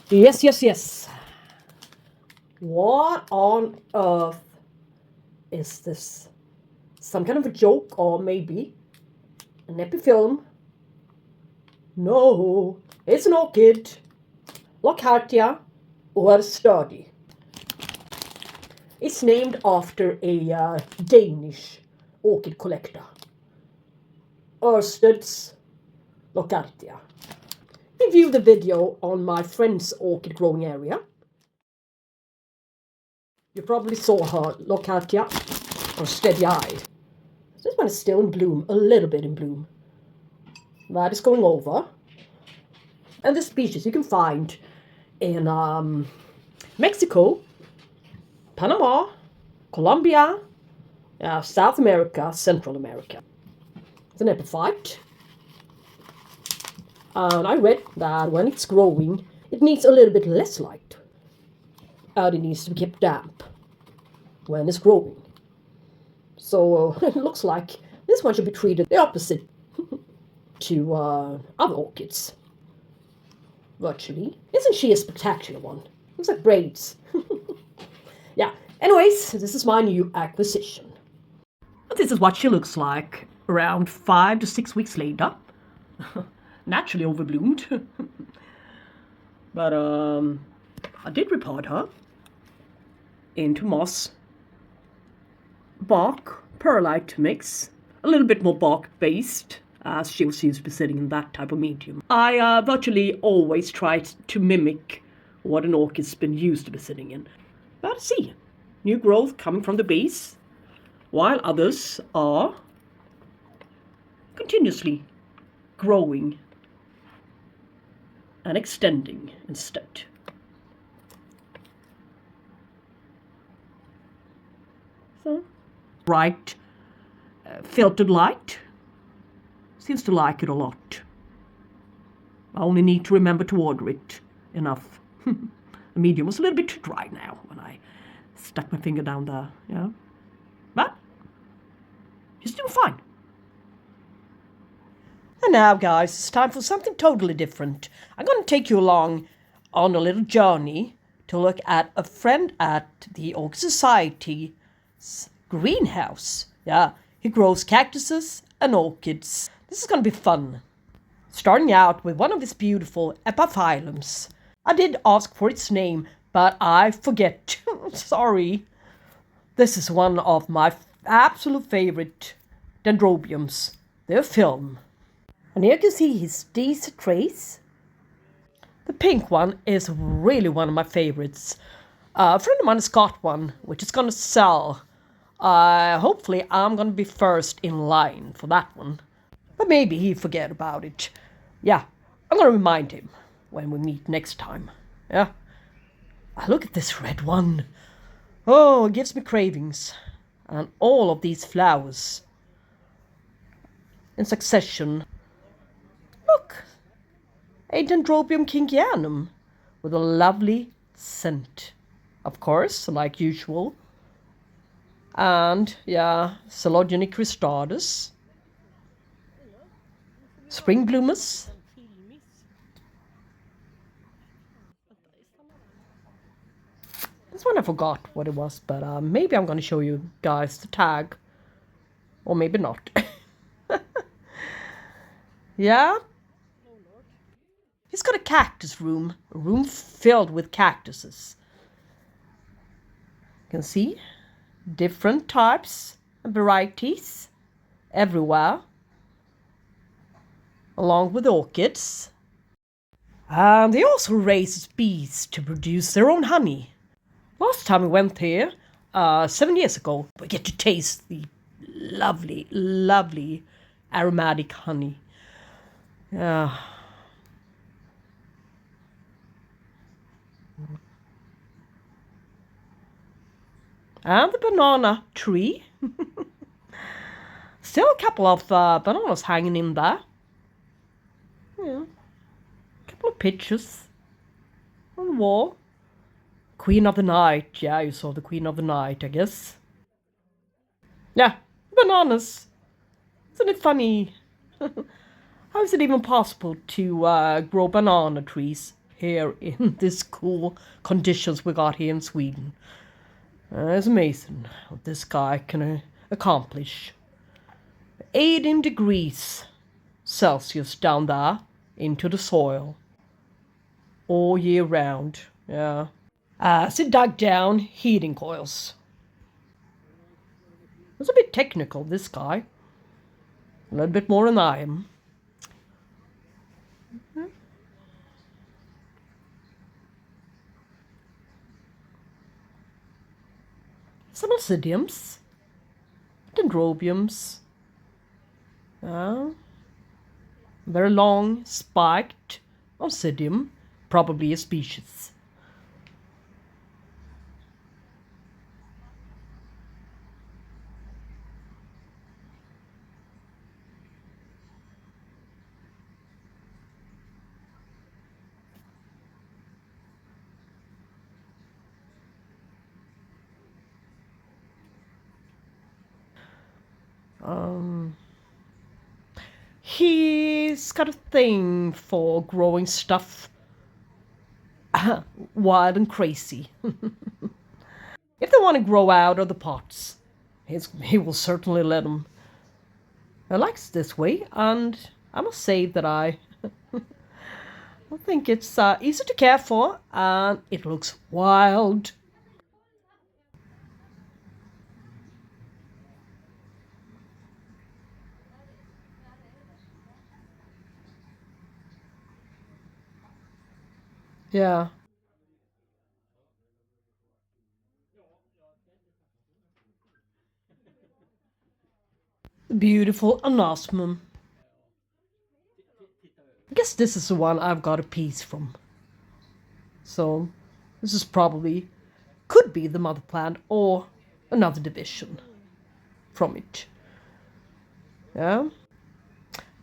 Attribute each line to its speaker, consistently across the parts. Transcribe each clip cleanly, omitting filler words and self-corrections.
Speaker 1: Yes, yes, yes. What on earth is this? Some kind of a joke, or maybe an epiphyllum? No, it's an orchid. Lochartia or sturdy. It's named after a Danish orchid collector. Orchids Lochartia. Review the video on my friend's orchid growing area. You probably saw her Lochartia, or steady-eyed. This one is still in bloom, a little bit in bloom. That is going over. And this species you can find in Mexico, Panama, Colombia, South America, Central America. It's an epiphyte. And I read that when it's growing, it needs a little bit less light. And it needs to be kept damp when it's growing. So it looks like this one should be treated the opposite to other orchids. Virtually. Isn't she a spectacular one? Looks like braids. Yeah. Anyways, this is my new acquisition. This is what she looks like around 5 to 6 weeks later. Naturally overbloomed. But I did repot her into moss, bark, perlite mix, a little bit more bark based, as she seems to be sitting in that type of medium. I virtually always try to mimic what an orchid's been used to be sitting in. But see, new growth coming from the base, while others are continuously growing and extending instead. So, bright, filtered light. Seems to like it a lot. I only need to remember to order it enough. The medium was a little bit too dry now when I stuck my finger down there, yeah. But she's doing fine. And now, guys, it's time for something totally different. I'm going to take you along on a little journey to look at a friend at the Orchid Society's greenhouse. Yeah, he grows cactuses and orchids. This is going to be fun. Starting out with one of his beautiful epiphyllums. I did ask for its name, but I forget. Sorry. This is one of my absolute favorite dendrobiums. They're film. And here you can see his decent trace. The pink one is really one of my favorites. A friend of mine has got one, which is going to sell. Hopefully I'm going to be first in line for that one. But maybe he forget about it. Yeah, I'm going to remind him when we meet next time. Yeah. Look at this red one. Oh, it gives me cravings. And all of these flowers in succession. Look, a Dendrobium kingianum with a lovely scent. Of course, like usual. And, yeah, Coelogeny cristatus. Spring bloomers. This one I forgot what it was, but maybe I'm going to show you guys the tag. Or maybe not. Yeah? He's got a cactus room. A room filled with cactuses. You can see different types and varieties everywhere. Along with orchids. And they also raise bees to produce their own honey. Last time we went here, 7 years ago, we get to taste the lovely, lovely aromatic honey. Yeah. And the banana tree. Still a couple of bananas hanging in there. Yeah. A couple of pictures on the wall. Queen of the Night. Yeah, you saw the Queen of the Night, I guess. Yeah, bananas. Isn't it funny? How is it even possible to grow banana trees? here in this cool conditions we got here in Sweden. It's amazing what this guy can accomplish. 18 degrees Celsius down there into the soil all year round. Yeah. As he dug down heating coils. It's a bit technical, this guy. A little bit more than I am. Some oncidiums, dendrobiums. Very long, spiked oncidium, probably a species. He's got a thing for growing stuff wild and crazy. If they want to grow out of the pots, he will certainly let them. I likes this way, and I must say that I think it's easy to care for, and it looks wild. Yeah. Beautiful anosmum. I guess this is the one I've got a piece from. So this is probably, could be the mother plant or another division from it. Yeah.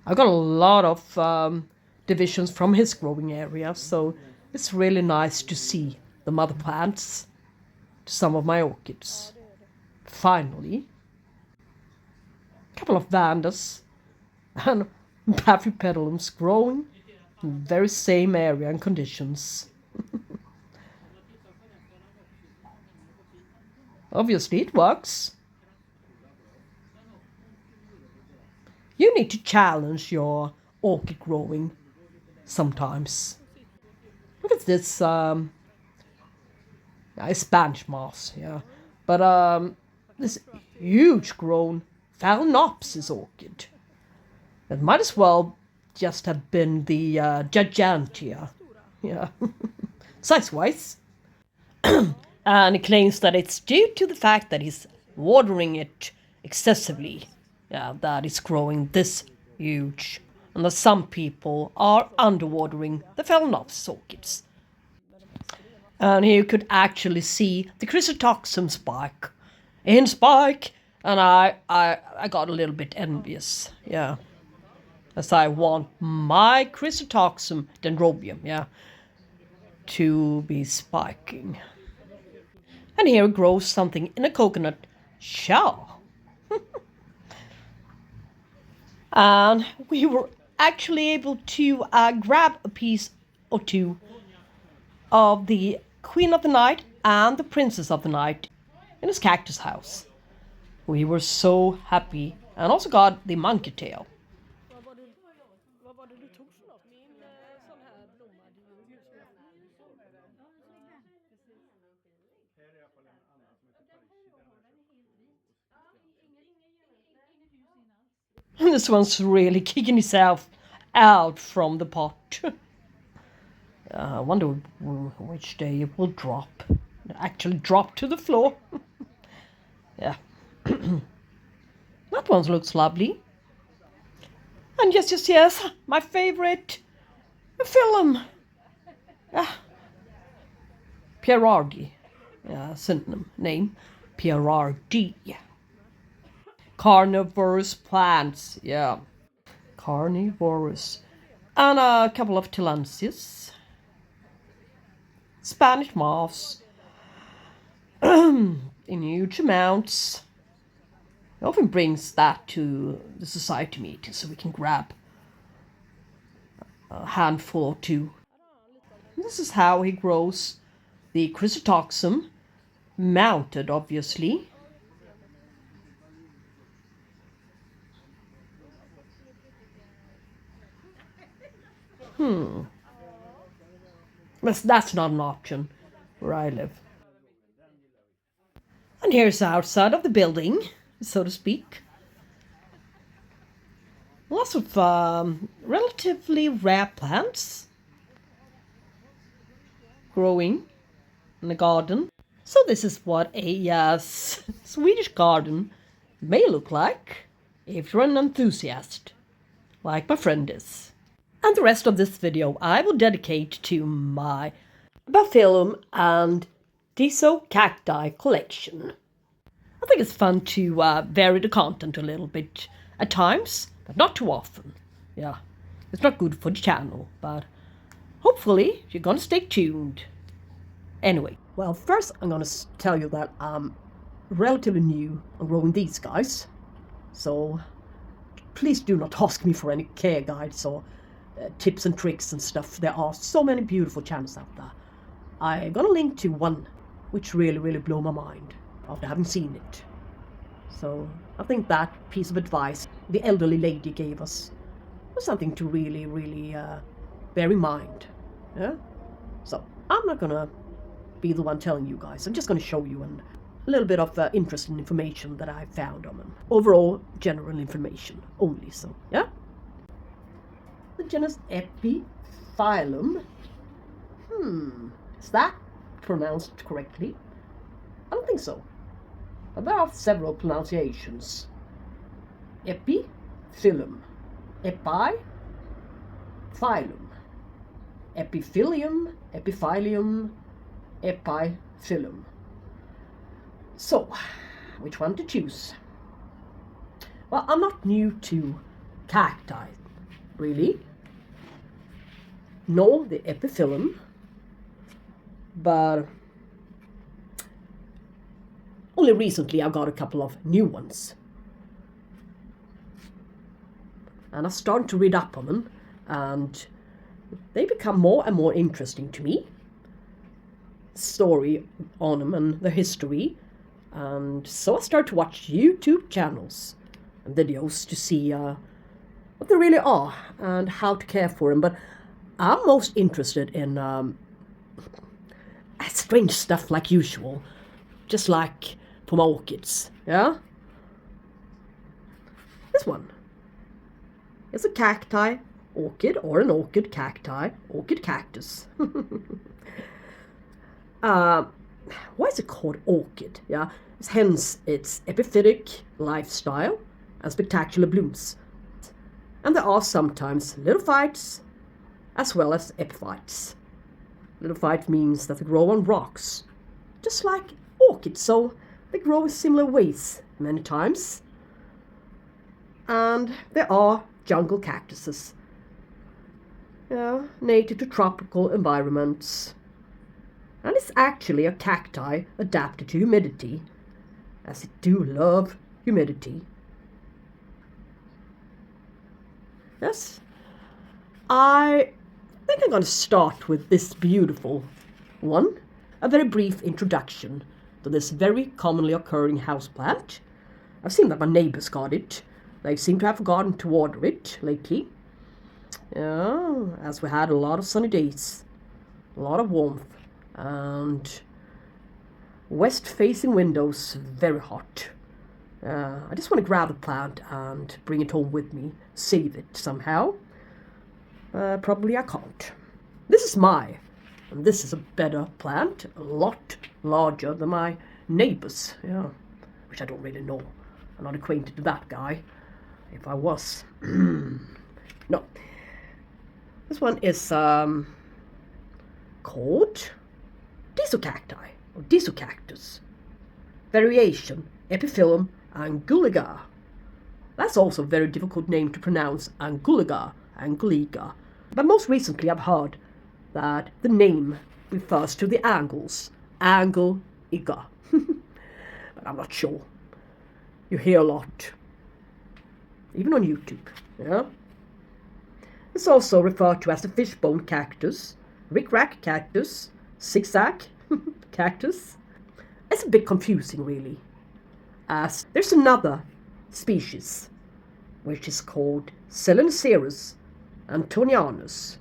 Speaker 1: I've got a lot of divisions from his growing area, so it's really nice to see the mother plants to some of my orchids. Finally. A couple of vandas and epiphyllums growing in the very same area and conditions. Obviously it works. You need to challenge your orchid growing sometimes. Look at this Spanish moss, yeah. But this huge grown Phalaenopsis orchid. It might as well just have been the Gigantea. Yeah. Size-wise. And he claims that it's due to the fact that he's watering it excessively. Yeah, that it's growing this huge. And that some people are underwatering the Phalaenopsis orchids. And here you could actually see the chrysotoxum spike. In spike! And I got a little bit envious, yeah. As I want my chrysotoxum dendrobium, yeah, to be spiking. And here grows something in a coconut shell. And we were actually able to grab a piece or two of the Queen of the Night and the Princess of the Night in his cactus house. We were so happy, and also got the monkey tail. And this one's really kicking itself out from the pot. I wonder which day it will drop. Actually drop to the floor. Yeah. That one looks lovely. And yes, my favorite film. Pierardi. Yeah, synonym name. Pierardi. Carnivorous plants, yeah. Carnivorous. And a couple of tillandsias. Spanish moss. In huge amounts. He often brings that to the society meeting so we can grab a handful or two. This is how he grows the chrysotoxum, mounted obviously. That's not an option where I live. And here's the outside of the building, so to speak. Lots of relatively rare plants growing in the garden. So this is what a Swedish garden may look like if you're an enthusiast, like my friend is. And the rest of this video I will dedicate to my Epiphyllum and Disocacti collection. I think it's fun to vary the content a little bit at times, but not too often. Yeah, it's not good for the channel, but hopefully you're gonna stay tuned. Anyway, well, first I'm gonna tell you that I'm relatively new on growing these guys, so please do not ask me for any care guides or tips and tricks and stuff. There are so many beautiful channels out there. I'm gonna link to one which really blew my mind after having seen it. So I think that piece of advice the elderly lady gave us was something to really bear in mind. Yeah? So I'm not gonna be the one telling you guys. I'm just gonna show you a little bit of interesting information that I found on them. Overall, general information only. So yeah. The genus Epiphyllum. Is that pronounced correctly? I don't think so. But there are several pronunciations. Epiphyllum, epiphyllum, epiphyllum, epiphyllum, epiphyllum. So, which one to choose? Well, I'm not new to cacti, really. No, the epiphyllum, but only recently I got a couple of new ones. And I started to read up on them, and they become more and more interesting to me. Story on them and the history. And so I started to watch YouTube channels and videos to see what they really are and how to care for them. But I'm most interested in strange stuff like usual, just like for my orchids. Yeah, this one is a cacti orchid, or an orchid cacti, orchid cactus. Why is it called orchid? Yeah, hence its epiphytic lifestyle and spectacular blooms. And there are sometimes little phytes as well as epiphytes. Little phyte means that they grow on rocks, just like orchids, so they grow in similar ways many times. And there are jungle cactuses, native to tropical environments. And it's actually a cacti adapted to humidity, as it do love humidity. Yes, I think I'm going to start with this beautiful one. A very brief introduction to this very commonly occurring houseplant. I've seen that my neighbors got it. They seem to have forgotten to water it lately. Yeah, as we had a lot of sunny days, a lot of warmth, and west-facing windows, very hot. I just want to grab the plant and bring it home with me, save it somehow. Probably I can't. This is mine, and this is a better plant, a lot larger than my neighbor's, which I don't really know. I'm not acquainted with that guy. If I was. No. This one is called Disocacti, or Disocactus. Variation, Epiphyllum anguliga. That's also a very difficult name to pronounce, anguliga. But most recently I've heard that the name refers to the angles, angle-iga. But I'm not sure. You hear a lot, even on YouTube. Yeah. It's also referred to as the fishbone cactus, Rick-rack cactus, zigzag cactus. It's a bit confusing, really, as there's another species which is called Selenocerus antonianus,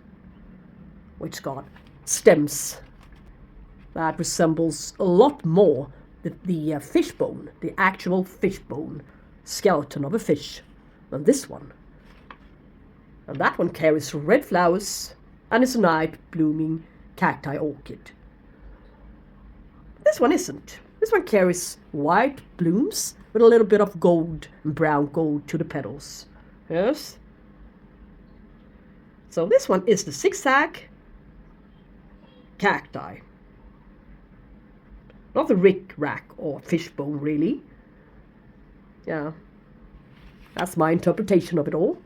Speaker 1: which got stems that resembles a lot more the fishbone, the actual fishbone skeleton of a fish, than this one. And that one carries red flowers and is a night blooming cacti orchid. This one isn't. This one carries white blooms with a little bit of gold and brown gold to the petals. Yes. So this one is the zigzag cacti. Not the rick-rack or fishbone, really. Yeah. That's my interpretation of it all.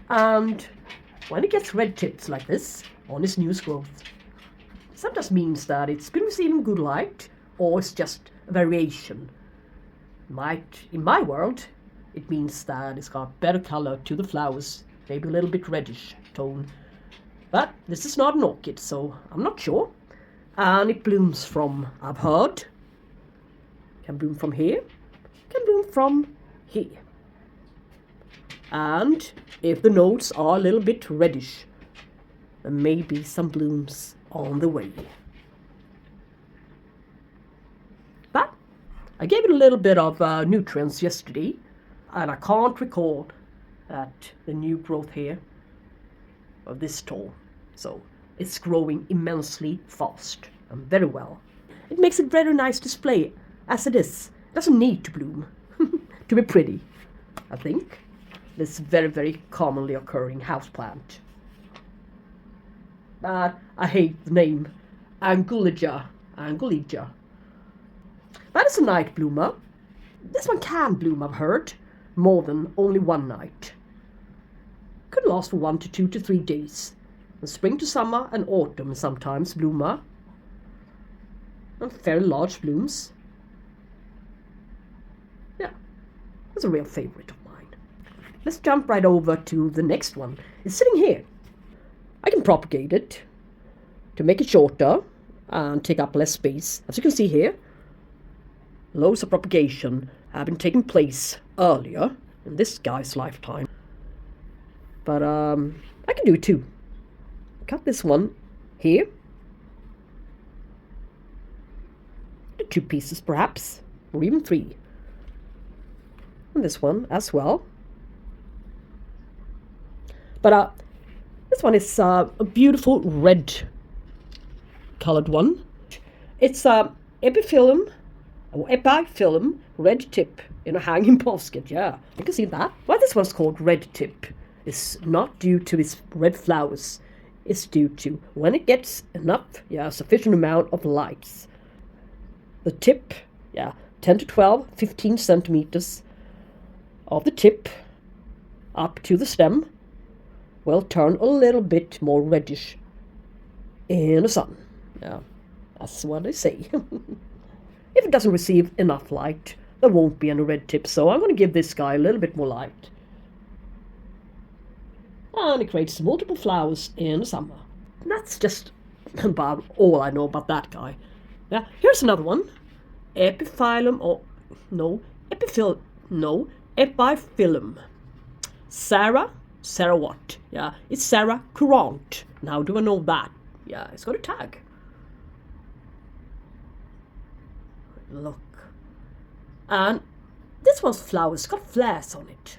Speaker 1: And when it gets red tips like this on its new growth, sometimes means that it's been receiving good light, or it's just a variation. In my world, it means that it's got better color to the flowers, maybe a little bit reddish tone. But this is not an orchid, so I'm not sure. And it blooms from, I've heard, can bloom from here, can bloom from here. And if the nodes are a little bit reddish, there may be some blooms on the way. But I gave it a little bit of nutrients yesterday, and I can't recall that the new growth here of this tall. So it's growing immensely fast and very well. It makes it very nice display as it is. It doesn't need to bloom to be pretty, I think. This very, very commonly occurring houseplant. But I hate the name Angulija. That is a night bloomer. This one can bloom, I've heard, more than only one night. Could last for 1 to 2 to 3 days. From spring to summer and autumn sometimes bloomer. And fairly large blooms. Yeah, that's a real favorite of mine. Let's jump right over to the next one. It's sitting here. I can propagate it to make it shorter and take up less space. As you can see here, loads of propagation have been taking place earlier in this guy's lifetime. But I can do it too. Cut this one here. 2 pieces perhaps, or even 3. And this one as well. But this one is a beautiful red colored one. It's epiphyllum red tip in a hanging basket. Yeah, you can see that. Why this one's called red tip is not due to its red flowers. It's due to when it gets enough, sufficient amount of lights. The tip, 10 to 12, 15 centimeters of the tip up to the stem will turn a little bit more reddish in the sun. Yeah, that's what they say. If it doesn't receive enough light, there won't be any red tips. So I'm going to give this guy a little bit more light. And it creates multiple flowers in the summer. And that's just about all I know about that guy. Yeah, here's another one. Epiphyllum. Sarah what? Yeah, it's Sarah Courant. Now do I know that? Yeah, it's got a tag. Look. And this one's flowers got flares on it.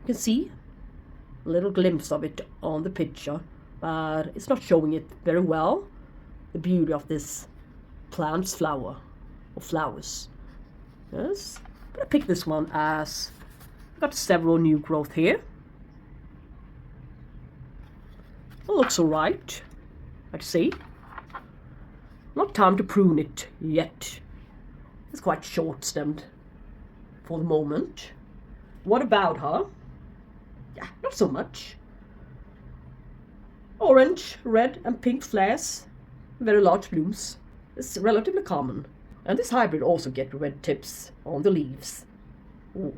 Speaker 1: You can see a little glimpse of it on the picture, but it's not showing it very well. The beauty of this plant's flower or flowers. Yes, but I picked this one as I've got several new growth here. It looks alright, I'd say. Not time to prune it yet. It's quite short stemmed for the moment. What about her? Yeah, not so much. Orange, red and pink flares. Very large blooms. It's relatively common. And this hybrid also gets red tips on the leaves.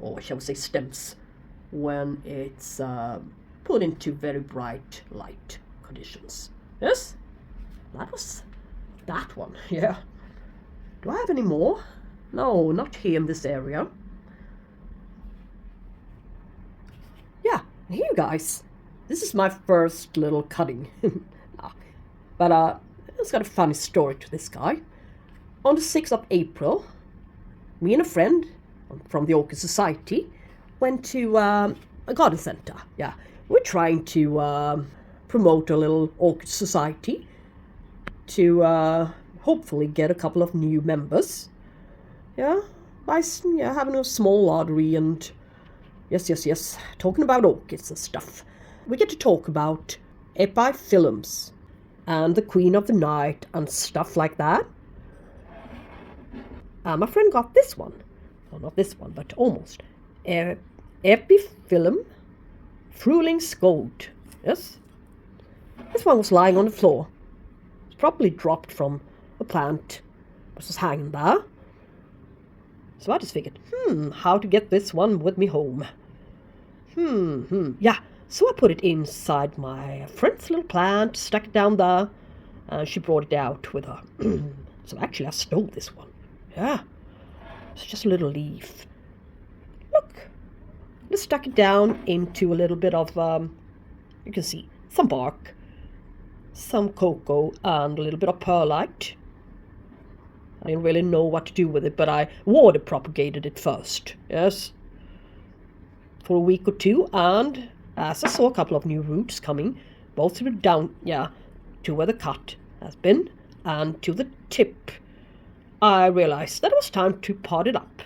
Speaker 1: Or shall we say stems. When it's put into very bright light conditions. Yes, that was that one. Yeah. Do I have any more? No, not here in this area. Yeah, here you guys. This is my first little cutting. But it's got a funny story to this guy. On the 6th of April, me and a friend from the Orchid Society went to a garden center. Yeah, we're trying to promote a little Orchid Society to hopefully get a couple of new members. Yeah, by having a small lottery and yes, talking about orchids and stuff. We get to talk about epiphyllums and the Queen of the Night and stuff like that. My friend got this one. Well, not this one, but almost. Epiphyllum Frühlings Gold. Yes? This one was lying on the floor. It's probably dropped from a plant which was hanging there. So I just figured, how to get this one with me home. Yeah, so I put it inside my friend's little plant, stuck it down there, and she brought it out with her. So actually I stole this one. Yeah, it's just a little leaf. Look, just stuck it down into a little bit of, you can see, some bark, some cocoa, and a little bit of perlite. I didn't really know what to do with it, but I water propagated it first, yes, for a week or two, and as I saw a couple of new roots coming, both to the down, to where the cut has been, and to the tip, I realized that it was time to pot it up.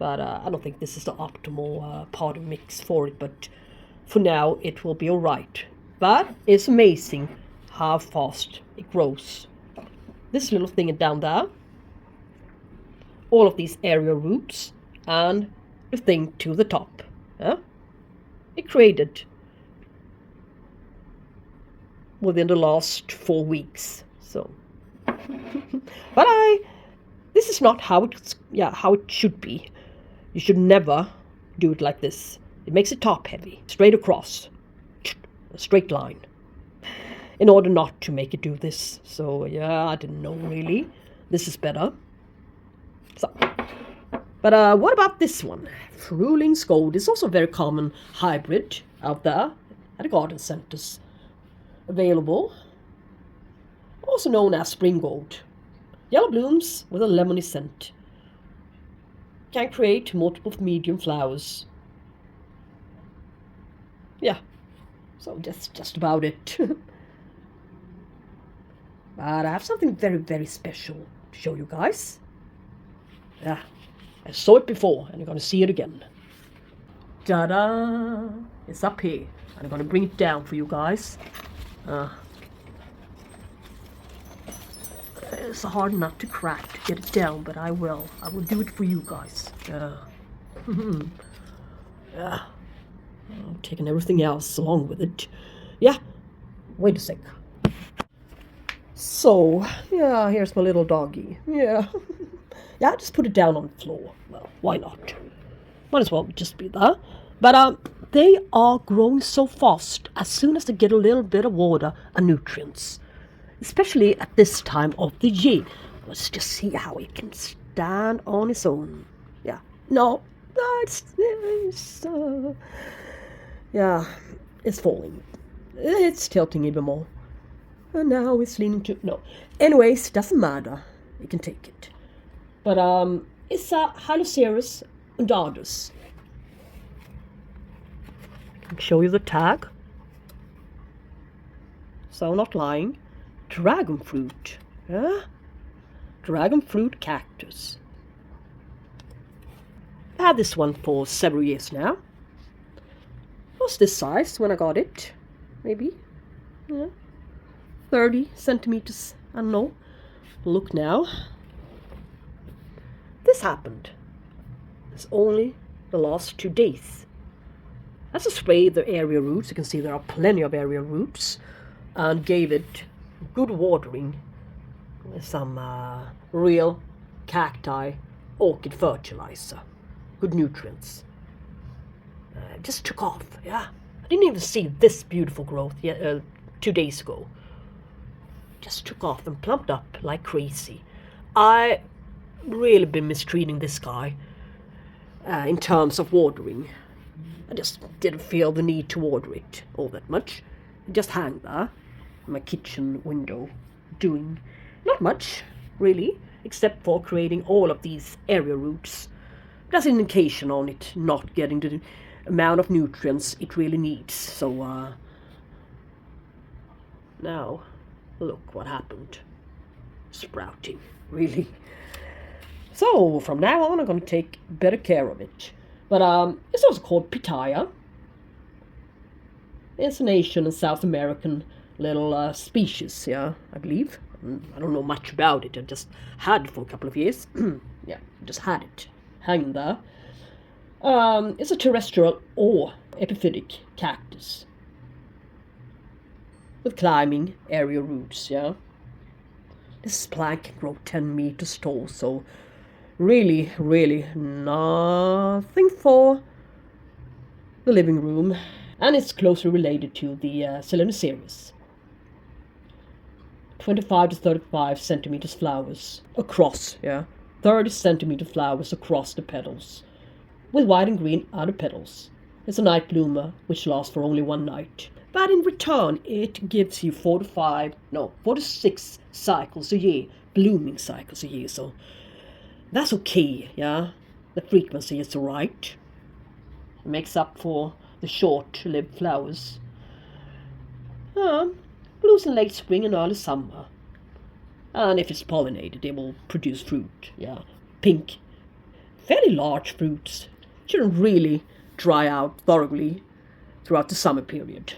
Speaker 1: But I don't think this is the optimal pot mix for it, but for now it will be alright. But it's amazing how fast it grows. This little thing down there, all of these area roots, and the thing to the top. It created within the last 4 weeks. So, but this is not how it should be. You should never do it like this. It makes it top heavy, straight across, a straight line, in order not to make it do this. So yeah, I didn't know really. This is better. So, but what about this one? Frühlings Gold is also a very common hybrid out there at the garden centers. Available. Also known as spring gold. Yellow blooms with a lemony scent. Can create multiple medium flowers. Yeah, so that's just about it. But I have something very, very special to show you guys. Yeah, I saw it before and I'm going to see it again. Ta-da! It's up here. And I'm going to bring it down for you guys. It's a hard nut to crack to get it down, but I will. I will do it for you guys. Yeah. Yeah. I'm taking everything else along with it. Yeah. Wait a sec. So, yeah, here's my little doggy. Yeah. Yeah, just put it down on the floor. Well, why not? Might as well just be there. But they are growing so fast as soon as they get a little bit of water and nutrients. Especially at this time of the year. Let's just see how it can stand on its own. Yeah. No, it's it's falling. It's tilting even more. And now it's leaning to... No. Anyways, doesn't matter. You can take it. But it's a Hyloceras undatus. I can show you the tag. So not lying. Dragon fruit. Yeah? Dragon fruit cactus. I had this one for several years now. It was this size when I got it. Maybe. Yeah. 30 centimeters. I don't know. Look now. This happened. It's only the last 2 days. As I sprayed the area roots, you can see there are plenty of area roots, and gave it good watering with some real cacti orchid fertilizer. Good nutrients. It just took off, yeah. I didn't even see this beautiful growth yet, 2 days ago. Just took off and plumped up like crazy. I really been mistreating this guy in terms of watering. I just didn't feel the need to water it all that much. It just hang there in my kitchen window, doing not much, really, except for creating all of these area roots. That's an indication on it not getting the amount of nutrients it really needs. So now, look what happened. Sprouting, really. So from now on, I'm going to take better care of it. But it's also called pitaya. It's an Asian and South American little species, yeah, I believe. I don't know much about it. I just had it for a couple of years. Yeah, just had it hanging there. It's a terrestrial or epiphytic cactus with climbing area roots, yeah. This plant can grow 10 meters tall, so really, really nothing for the living room. And it's closely related to the Phalaenopsis. 25 to 35 centimeters flowers across, yeah. 30 centimeter flowers across the petals, with white and green outer petals. It's a night bloomer, which lasts for only one night. But in return, it gives you 4 to 6 cycles a year, blooming cycles a year. So that's okay, yeah. The frequency is right. It makes up for the short-lived flowers. Blooms in late spring and early summer. And if it's pollinated, it will produce fruit, yeah. Pink, fairly large fruits. Shouldn't really dry out thoroughly throughout the summer period.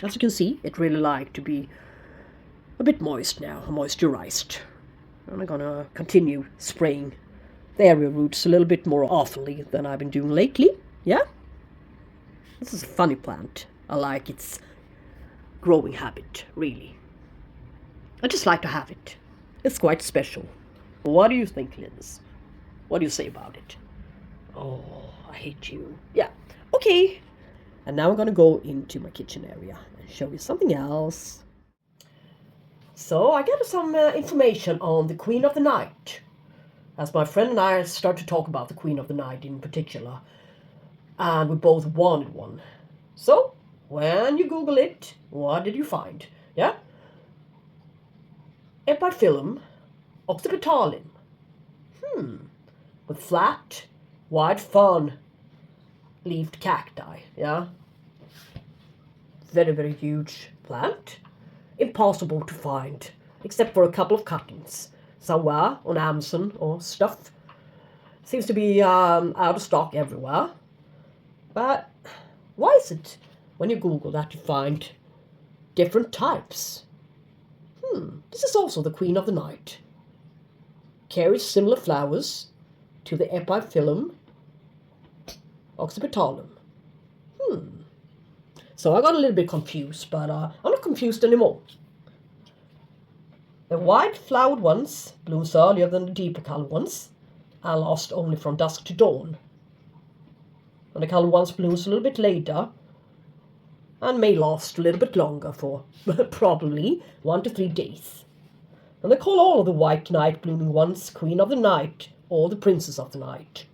Speaker 1: As you can see, it really likes to be a bit moist now, moisturized. And I'm gonna continue spraying the area roots a little bit more oftenly than I've been doing lately. Yeah? This is a funny plant. I like its growing habit, really. I just like to have it. It's quite special. What do you think, Linz? What do you say about it? Oh, I hate you. Yeah, okay. And now I'm gonna go into my kitchen area and show you something else. So I got some information on the Queen of the Night. As my friend and I start to talk about the Queen of the Night in particular. And we both wanted one. So, when you Google it, what did you find? Yeah? Epiphyllum occipitalum. With flat, wide fern-leaved cacti, yeah? Very, very huge plant. Impossible to find, except for a couple of cuttings. Somewhere on Amazon or stuff. Seems to be out of stock everywhere. But why is it when you Google that you find different types? This is also the Queen of the Night. Carries similar flowers to the Epiphyllum occipitalum. So I got a little bit confused, but I'm not confused anymore. The white flowered ones blooms earlier than the deeper colored ones and last only from dusk to dawn. And the colored ones blooms a little bit later and may last a little bit longer for probably 1 to 3 days. And they call all of the white night blooming ones Queen of the Night or the Princess of the Night.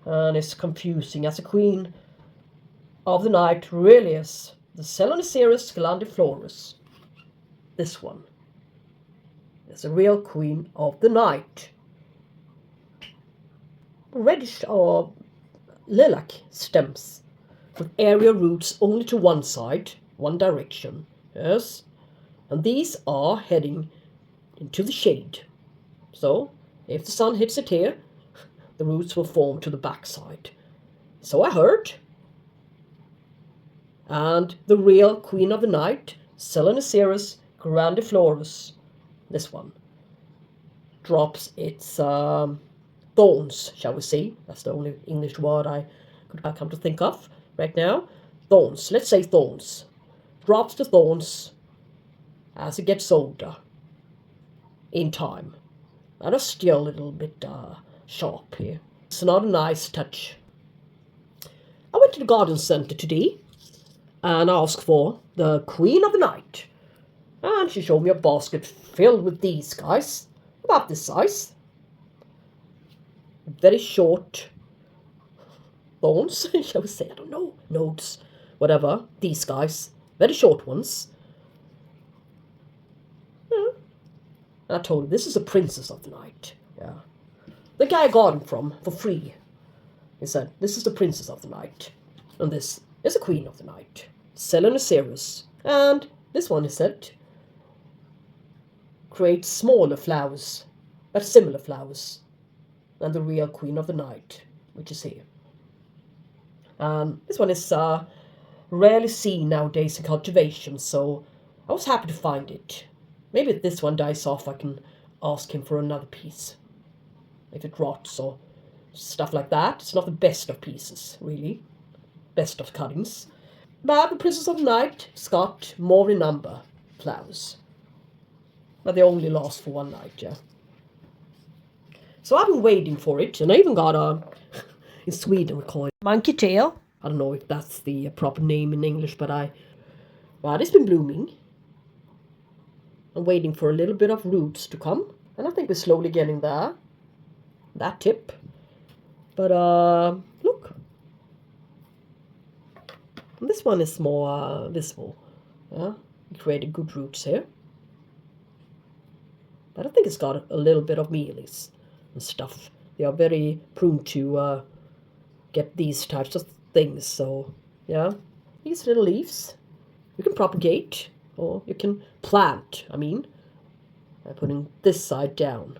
Speaker 1: And it's confusing as a Queen of the Night really is the Phalaenopsis glandiflorus. This one is a real Queen of the Night. Reddish or lilac stems with area roots only to one side, one direction. Yes, and these are heading into the shade. So, if the sun hits it here, the roots will form to the backside. So I heard. And the real Queen of the Night, Phalaenopsis grandiflorus, this one, drops its thorns, shall we say. That's the only English word I could come to think of right now. Thorns, let's say thorns. Drops the thorns as it gets older in time. That is still a little bit sharp here. It's not a nice touch. I went to the garden center today and asked for the Queen of the Night. And she showed me a basket filled with these guys, about this size. Very short thorns, shall we say, I don't know, nodes, whatever. These guys, very short ones. Yeah. And I told her, this is a Princess of the Night. Yeah. The guy I got him from for free. He said, this is the Princess of the Night. And this is the Queen of the Night. Phalaenopsis. And this one, he said, creates smaller flowers, but similar flowers, than the real Queen of the Night, which is here. This one is rarely seen nowadays in cultivation, so I was happy to find it. Maybe if this one dies off, I can ask him for another piece. If it rots or stuff like that. It's not the best of pieces, really. Best of cuttings. But the Princess of the Night has got more in number flowers. But they only last for one night, yeah. So I've been waiting for it, and I even got a, in Sweden we call it monkey tail. I don't know if that's the proper name in English, but it's been blooming. I'm waiting for a little bit of roots to come, and I think we're slowly getting there. That tip. But look. This one is more visible. Yeah, it created good roots here. But I think it's got a little bit of mealies and stuff. They are very prone to get these types of things. So, yeah, these little leaves, you can propagate or you can plant, by putting this side down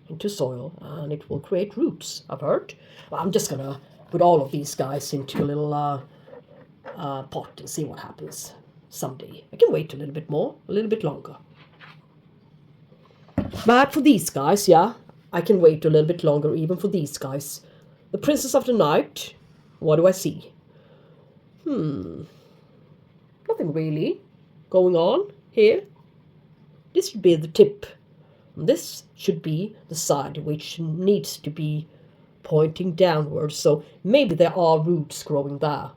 Speaker 1: into soil, and it will create roots, I've heard. Well, I'm just going to put all of these guys into a little pot and see what happens someday. I can wait a little bit more, a little bit longer. But for these guys, yeah, I can wait a little bit longer even for these guys. The Princess of the Night, what do I see? Nothing really going on here. This should be the tip. This should be the side which needs to be pointing downwards. So maybe there are roots growing there.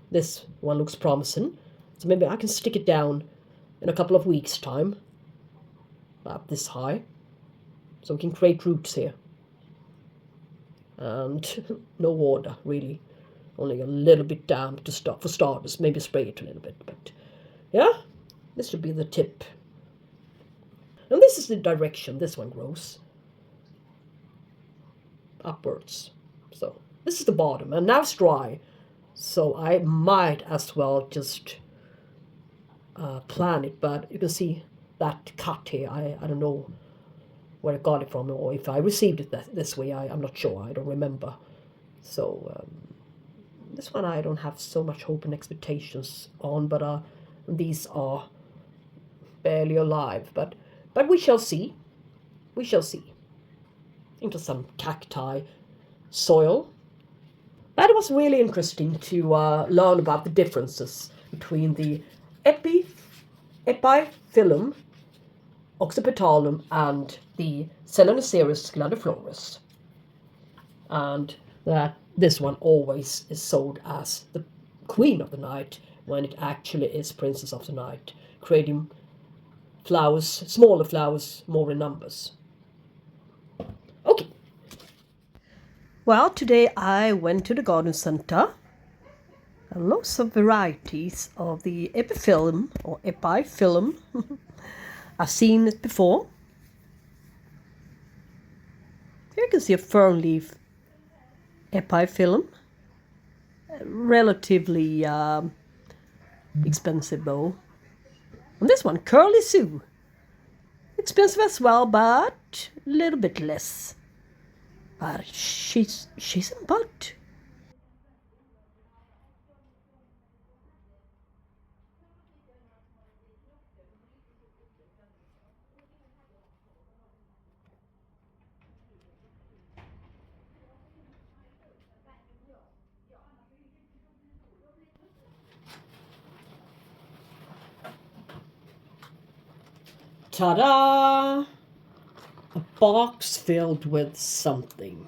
Speaker 1: This one looks promising. So maybe I can stick it down in a couple of weeks' time. About this high. So we can create roots here. And no water, really. Only a little bit damp to start for starters. Maybe spray it a little bit. But yeah, this should be the tip. And this is the direction this one grows. Upwards. So this is the bottom. And now it's dry. So I might as well just plant it. But you can see that cut here. I don't know where I got it from, or if I received it this way. I'm not sure. I don't remember. So this one I don't have so much hope and expectations on, but these are barely alive. But we shall see. We shall see. Into some cacti soil. But it was really interesting to learn about the differences between the Epiphyllum, Epiphyllum, and the Phalaenopsis glandiflorus. And that this one always is sold as the Queen of the Night when it actually is Princess of the Night, creating flowers, smaller flowers, more in numbers. Okay. Well, today I went to the garden center. Lots of varieties of the epiphyllum or epiphyllum. I've seen it before. Here you can see a fern leaf epiphyllum. Relatively expensive though. And this one, Curly Sue. Expensive as well, but a little bit less. But she's in bud. Ta-da! A box filled with something.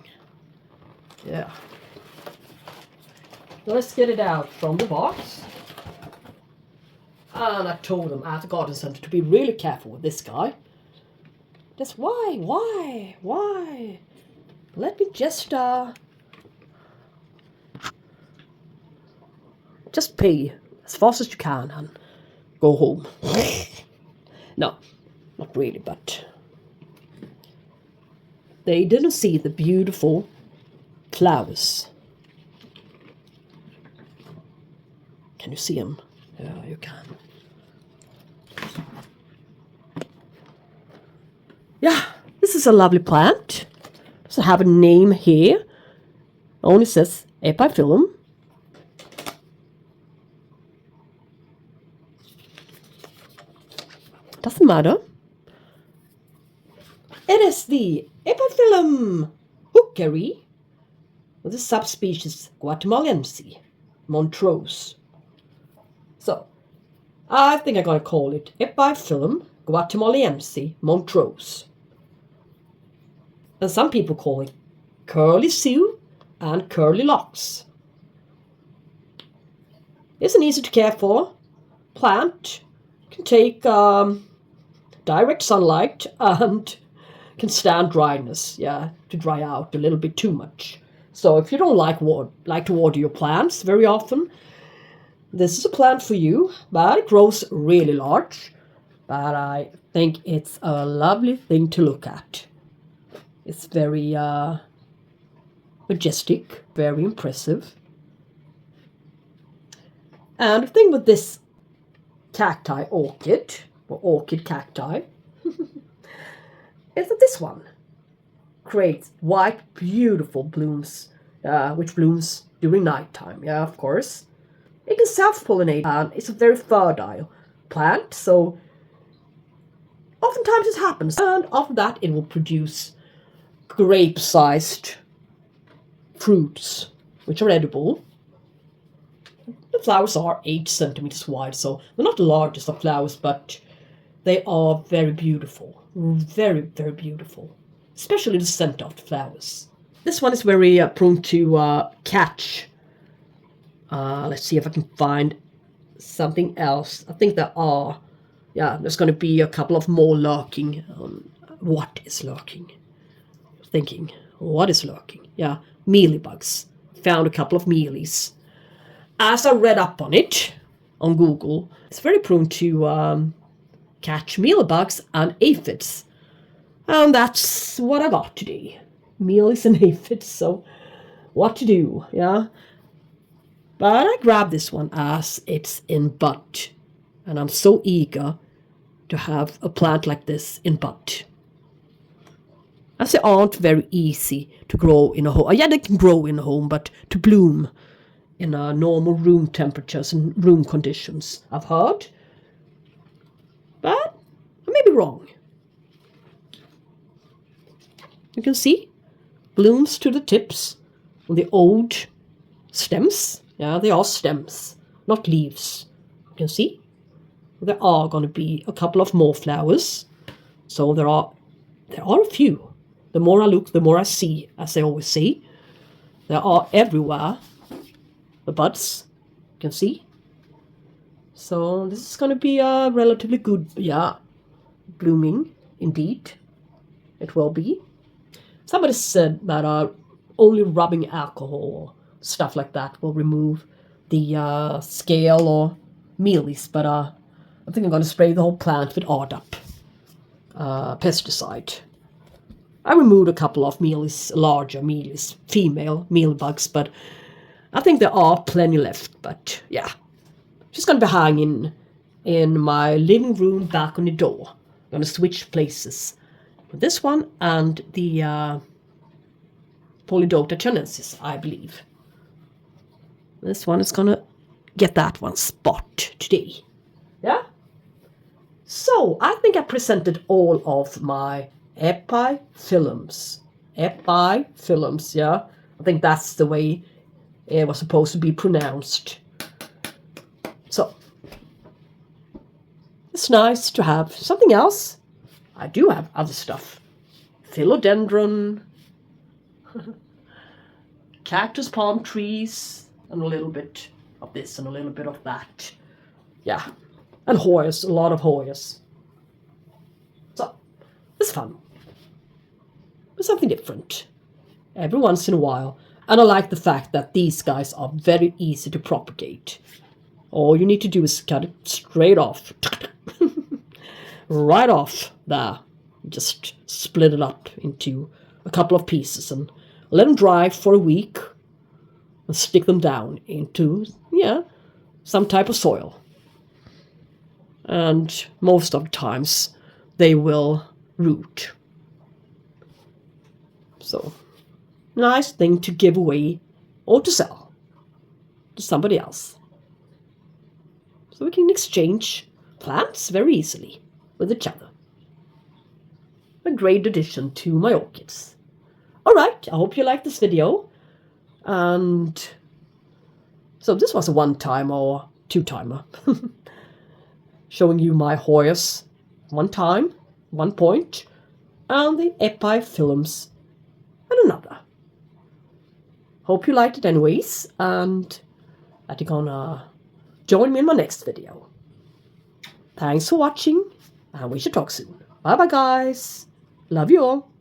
Speaker 1: Yeah. Let's get it out from the box. And I told them at the garden centre to be really careful with this guy. Just why? Let me just pee as fast as you can and go home. No, not really, but they didn't see the beautiful flowers. Can you see them? Yeah, you can. Yeah, this is a lovely plant. Doesn't have a name here. Only says Epiphyllum. Doesn't matter. It is the Epiphyllum hookery with the subspecies Guatemalense, Montrose. So, I think I'm going to call it Epiphyllum Guatemalense Montrose. And some people call it Curly Sue and Curly Locks. It's an easy to care for plant. Can take direct sunlight and can stand dryness, to dry out a little bit too much. So if you don't like to water your plants very often, this is a plant for you, but it grows really large. But I think it's a lovely thing to look at. It's very majestic, very impressive. And the thing with this cacti orchid, or orchid cacti, is that this one creates white, beautiful blooms, which blooms during nighttime, of course. It can self-pollinate, and it's a very fertile plant, so oftentimes it happens. And after that, it will produce grape-sized fruits, which are edible. The flowers are 8 centimeters wide, so they're not the largest of flowers, but they are very beautiful. Very, very beautiful. Especially the scent of the flowers. This one is very prone to catch. Let's see if I can find something else. I think there are. Yeah, there's going to be a couple of more lurking. What is lurking? Thinking, what is lurking? Yeah, mealybugs. Found a couple of mealies. As I read up on it on Google, it's very prone to catch mealybugs and aphids. And that's what I got today. Mealies and aphids, so what to do, But I grabbed this one as it's in bud. And I'm so eager to have a plant like this in bud. As they aren't very easy to grow in a home. Yeah, they can grow in a home, but to bloom in normal room temperatures and room conditions, I've heard. But I may be wrong. You can see blooms to the tips on the old stems. Yeah, they are stems, not leaves. You can see there are going to be a couple of more flowers. So there are a few. The more I look, the more I see, as they always say. There are everywhere. The buds, you can see. So this is going to be a relatively good, blooming indeed. It will be. Somebody said that only rubbing alcohol or stuff like that will remove the scale or mealies, but I think I'm going to spray the whole plant with Ardap pesticide. I removed a couple of mealies, larger mealies, female mealybugs, but I think there are plenty left. But yeah, just going to be hanging in my living room back on the door. I'm going to switch places with this one and the Polydota chinensis, I believe. This one is going to get that one spot today. Yeah? So, I think I presented all of my epiphyllums. Epiphyllums, yeah? I think that's the way it was supposed to be pronounced. So, it's nice to have something else. I do have other stuff. Philodendron, cactus palm trees, and a little bit of this and a little bit of that. Yeah, And Hoyas, a lot of Hoyas. So, it's fun. It's something different. Every once in a while. And I like the fact that these guys are very easy to propagate. All you need to do is cut it straight off. Right off there. Just split it up into a couple of pieces and let them dry for a week and stick them down into, some type of soil. And most of the times they will root. So, nice thing to give away or to sell to somebody else. So we can exchange plants very easily with each other. A great addition to my orchids. Alright, I hope you liked this video. And so this was a one-time or two-timer. Showing you my Hoyas one time, one point, and the epiphyllums at another. Hope you liked it anyways, and that you're gonna join me in my next video. Thanks for watching, and we should talk soon. Bye bye guys. Love you all.